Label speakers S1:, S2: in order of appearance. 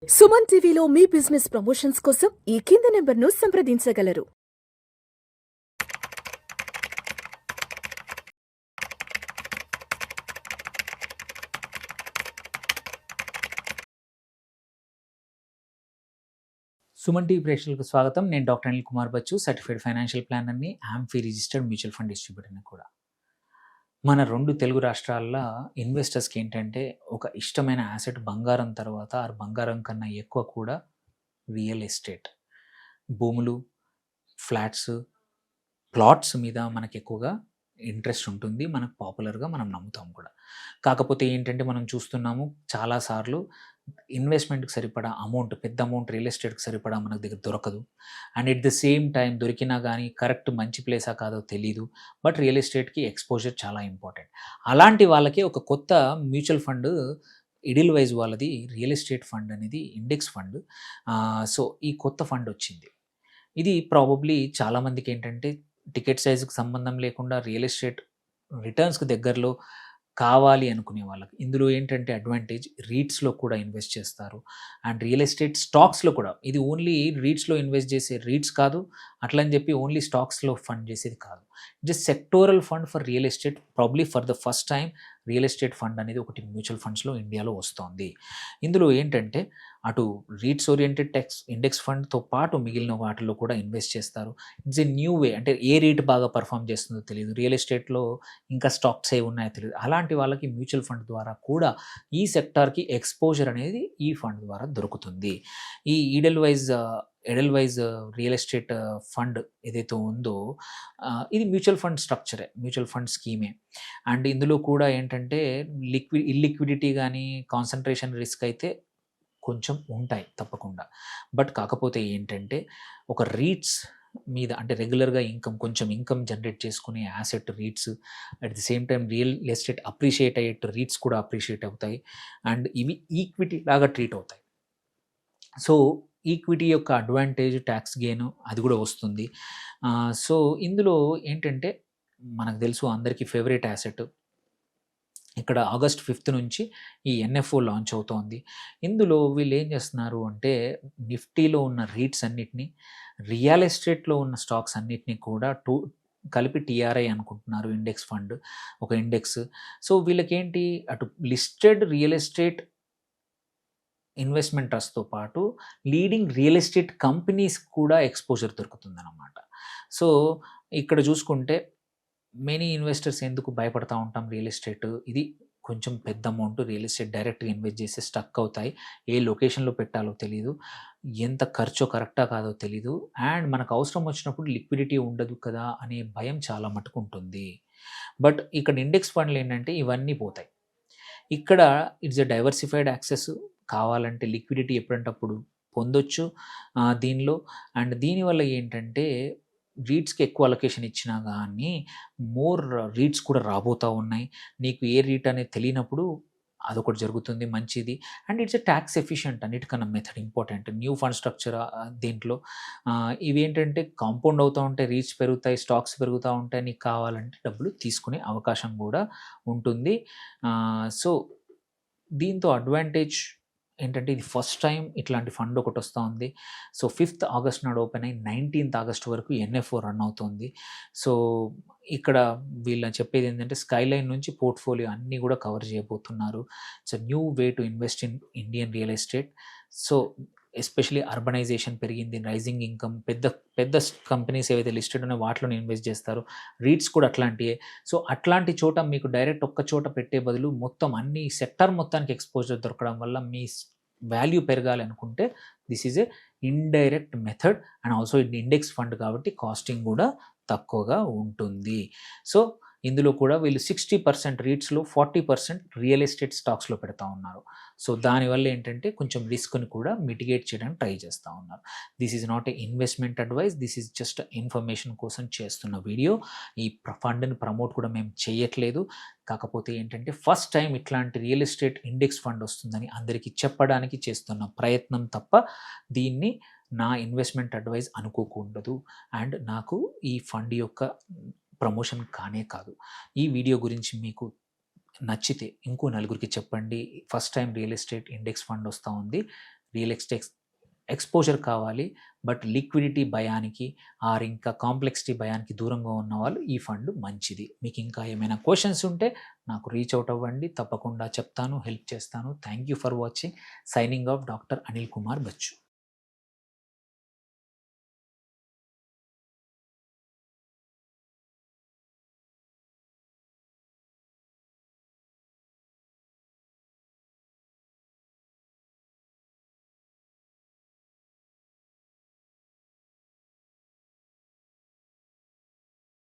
S1: సుమన్ టీవీలో మీ business promotions కోసం ఈ కింది నెంబర్ను సంప్రదించగలరు.
S2: సుమన్ టీవీ ప్రేక్షకులకు స్వాగతం. నేను doctor Anil Kumar Bachchu, certified financial ప్లానర్‌ని, ఆంఫీ రిజిస్టర్డ్ మ్యూచువల్ ఫండ్ డిస్ట్రిబ్యూటర్‌ని కూడా. మన 2 తెలుగు రాష్ట్రాల్లో ఇన్వెస్టర్స్‌కి ఏంటంటే ఒక ఇష్టమైన యాసెట్ బంగారం తర్వాత బంగారం కన్నా ఎక్కువ కూడా రియల్ ఎస్టేట్. భూములు, ఫ్లాట్స్, ప్లాట్స్ మీద మనకు ఎక్కువగా ఇంట్రెస్ట్ ఉంటుంది. మనకు పాపులర్‌గా మనం నమ్ముతాం కూడా. కాకపోతే ఏంటంటే మనం చూస్తున్నాము చాలా సార్లు ఇన్వెస్ట్మెంట్‌కి సరిపడా అమౌంట్, పెద్ద అమౌంట్ రియల్ ఎస్టేట్‌కి సరిపడా మన దగ్గర దొరకదు. And at the same time దొరికినా గానీ కరెక్ట్ మంచి ప్లేసా కాదో తెలీదు. బట్ రియల్ ఎస్టేట్‌కి ఎక్స్‌పోజర్ చాలా ఇంపార్టెంట్. అలాంటి వాళ్ళకి ఒక కొత్త మ్యూచువల్ ఫండ్ ఎడిల్‌వైజ్ వాళ్ళది రియల్ ఎస్టేట్ ఫండ్ అనేది ఇండెక్స్ ఫండ్. సో, ఈ కొత్త ఫండ్ వచ్చింది. ఇది ప్రాబబ్లీ చాలామందికేంటంటే టికెట్ సైజ్‌కి సంబంధం లేకుండా రియల్ ఎస్టేట్ రిటర్న్స్‌కి దగ్గరలో కావాలి అనుకునే వాళ్ళకి. ఇందులో ఏంటంటే అడ్వాంటేజ్ రీట్స్‌లో కూడా ఇన్వెస్ట్ చేస్తారు. అండ్ రియల్ ఎస్టేట్ స్టాక్స్‌లో కూడా. ఇది ఓన్లీ రీట్స్‌లో ఇన్వెస్ట్ చేసే రీట్స్ కాదు. అట్లని చెప్పి ఓన్లీ స్టాక్స్‌లో ఫండ్ చేసేది కాదు. Just sectoral fund for real estate. Probably for the first time real estate fund అనేది ఒకటి మ్యూచువల్ ఫండ్స్‌లో ఇండియాలో వస్తోంది. ఇందులో ఏంటంటే అటు రీట్స్ ఓరియెంటెడ్ ఇండెక్స్ ఫండ్‌తో పాటు మిగిలిన వాటిలో కూడా ఇన్వెస్ట్ చేస్తారు. ఇట్స్ ఎ న్యూ వే. అంటే ఏ రీట్ బాగా పెర్ఫార్మ్ చేస్తుందో తెలీదు. రియల్ ఎస్టేట్‌లో ఇంకా స్టాక్స్ ఏవి ఉన్నాయో తెలీదు. అలాంటి వాళ్ళకి మ్యూచువల్ ఫండ్ ద్వారా కూడా ఈ సెక్టార్‌కి ఎక్స్‌పోజర్ అనేది ఈ ఫండ్ ద్వారా దొరుకుతుంది. ఈ ఎడెల్‌వైజ్ రియల్ ఎస్టేట్ ఫండ్ ఏదైతే ఉందో ఇది మ్యూచువల్ ఫండ్ స్ట్రక్చరే. మ్యూచువల్ ఫండ్ స్కీమే. అండ్ ఇందులో కూడా ఏంటంటే ఇల్లిక్విడిటీ గానీ, కాన్సంట్రేషన్ రిస్క్ అయితే కొంచెం ఉంటాయి తప్పకుండా. బట్ కాకపోతే ఏంటంటే ఒక రీట్స్ మీద అంటే రెగ్యులర్‌గా కొంచెం ఇన్‌కమ్ జనరేట్ చేసుకునే asset REITs, at the same time real estate appreciate అయ్యేట్టు రీట్స్ కూడా అప్రిషియేట్ అవుతాయి. అండ్ ఇవి ఈక్విటీ లాగా ట్రీట్ అవుతాయి. సో, ఈక్విటీ యొక్క అడ్వాంటేజ్, టాక్స్ గెయిన్ అది కూడా వస్తుంది. సో, ఇందులో ఏంటంటే మనకు తెలుసు అందరికీ ఫేవరెట్ యాసెట్ ఇక్కడ ఆగస్ట్ 5 నుంచి ఈ ఎన్ఎఫ్ఓ లాంచ్ అవుతోంది. ఇందులో వీళ్ళు ఏం చేస్తున్నారు అంటే నిఫ్టీలో ఉన్న రీట్స్ అన్నిటిని, రియల్ ఎస్టేట్‌లో ఉన్న స్టాక్స్ అన్నిటిని కూడా కలిపి టీఆర్ఐ అనుకుంటున్నారు ఇండెక్స్ ఫండ్. ఒక ఇండెక్స్. సో, వీళ్ళకేంటి అటు లిస్టెడ్ రియల్ ఎస్టేట్ ఇన్వెస్ట్‌మెంట్ ట్రస్ట్‌తో పాటు లీడింగ్ రియల్ ఎస్టేట్ కంపెనీస్ కూడా ఎక్స్‌పోజర్ దొరుకుతుందనమాట. సో, ఇక్కడ చూసుకుంటే మెనీ ఇన్వెస్టర్స్ ఎందుకు భయపడతా ఉంటాం రియల్ ఎస్టేట్. ఇది కొంచెం పెద్ద అమౌంట్ రియల్ ఎస్టేట్ డైరెక్ట్‌గా ఇన్వెస్ట్ చేస్తే స్టక్ అవుతాయి. ఏ లొకేషన్‌లో పెట్టాలో తెలీదు. ఎంత ఖర్చో కరెక్టా కాదో తెలీదు. అండ్ మనకు అవసరం వచ్చినప్పుడు లిక్విడిటీ ఉండదు కదా అనే భయం చాలా మటుకు ఉంటుంది. బట్ ఇక్కడ ఇండెక్స్ ఫండ్‌లు ఏంటంటే ఇవన్నీ పోతాయి. ఇక్కడ ఇట్స్ ఎ డైవర్సిఫైడ్ యాక్సెస్. కావాలంటే లిక్విడిటీ ఎప్పుడంటప్పుడు పొందొచ్చు దీనిలో. అండ్ దీనివల్ల ఏంటంటే రీట్స్‌కి ఎక్కువ అలొకేషన్ ఇచ్చినా గానీ మోర్ రీట్స్ కూడా రాబోతా ఉన్నాయి. నీకు ఏ రీట్ అనేది తెలియనప్పుడు అదొకటి జరుగుతుంది మంచిది. And it's a tax efficient అన్నిటికన్నా method important. New fund structure దీంట్లో ఇవేంటంటే కాంపౌండ్ అవుతా ఉంటాయి. రీట్స్ పెరుగుతాయి, స్టాక్స్ పెరుగుతా ఉంటాయి. నీకు కావాలంటే డబ్బులు తీసుకునే అవకాశం కూడా ఉంటుంది. సో, దీంతో అడ్వాంటేజ్ ఏంటంటే ఇది ఫస్ట్ టైమ్ ఇట్లాంటి ఫండ్ ఒకటొస్తా ఉంది. సో, 5th ఆగస్ట్ నాడు ఓపెన్ అయ్యి 19th ఆగస్ట్ వరకు ఎన్ఎఫ్ఓ రన్ అవుతుంది. సో, ఇక్కడ వీళ్ళు చెప్పేదేంటంటే స్కైలైన్ నుంచి పోర్ట్‌ఫోలియో అన్నీ గూడా కవర్ చేయబోతున్నారు. It's a new way to invest in Indian real estate. So, especially urbanisation పెరిగింది. రైజింగ్ ఇన్‌కమ్ పెద్ద పెద్ద కంపెనీస్ ఏవైతే లిస్టెడ్ ఉన్నాయో వాటిలోనే ఇన్వెస్ట్ చేస్తారు. రీట్స్ కూడా అట్లాంటియే. సో, అట్లాంటి చోట మీకు డైరెక్ట్ ఒక్క చోట పెట్టే బదులు మొత్తం అన్ని సెక్టార్ మొత్తానికి ఎక్స్‌పోజర్ దొరకడం వల్ల మీ వాల్యూ పెరగాలి అనుకుంటే this is a indirect method. And also ఇది ఇండెక్స్ ఫండ్ కాబట్టి కాస్టింగ్ కూడా తక్కువగా ఉంటుంది. సో, ఇందులో కూడా వీళ్ళు 60% రీట్స్‌లో, 40% రియల్ ఎస్టేట్ స్టాక్స్‌లో పెడతా ఉన్నారు. సో, దానివల్ల ఏంటంటే కొంచెం రిస్క్‌ని కూడా మిటిగేట్ చేయడానికి ట్రై చేస్తా ఉన్నారు. This is not a investment advice. This is just information కోసం చేస్తున్న వీడియో. ఈ ఫండ్‌ని ప్రమోట్ కూడా మేము చేయట్లేదు. కాకపోతే ఏంటంటే ఫస్ట్ టైమ్ ఇట్లాంటి రియల్ ఎస్టేట్ ఇండెక్స్ ఫండ్ వస్తుందని అందరికీ చెప్పడానికి చేస్తున్న ప్రయత్నం తప్ప దీన్ని నా ఇన్వెస్ట్‌మెంట్ అడ్వైస్ అనుకోకూడదు. అండ్ నాకు ఈ ఫండ్ యొక్క ప్రమోషన్ కానే కాదు. ఈ వీడియో గురించి మీకు నచ్చితే ఇంకో నలుగురికి చెప్పండి. First time real estate index fund వస్తా ఉంది. రియల్ ఎస్టేట్ ఎక్స్పోజర్ కావాలి, బట్ లిక్విడిటీ భయానికి ఆర్ ఇంకా కాంప్లెక్సిటీ భయానికి దూరంగా ఉన్న వాళ్ళు ఈ ఫండ్ మంచిది. మీకు ఇంకా ఏమైనా క్వశ్చన్స్ ఉంటే నాకు రీచ్ అవుట్ అవ్వండి, తప్పకుండా చెప్తాను, హెల్ప్ చేస్తాను. Thank you for watching. Signing off doctor Anil Kumar Bachu.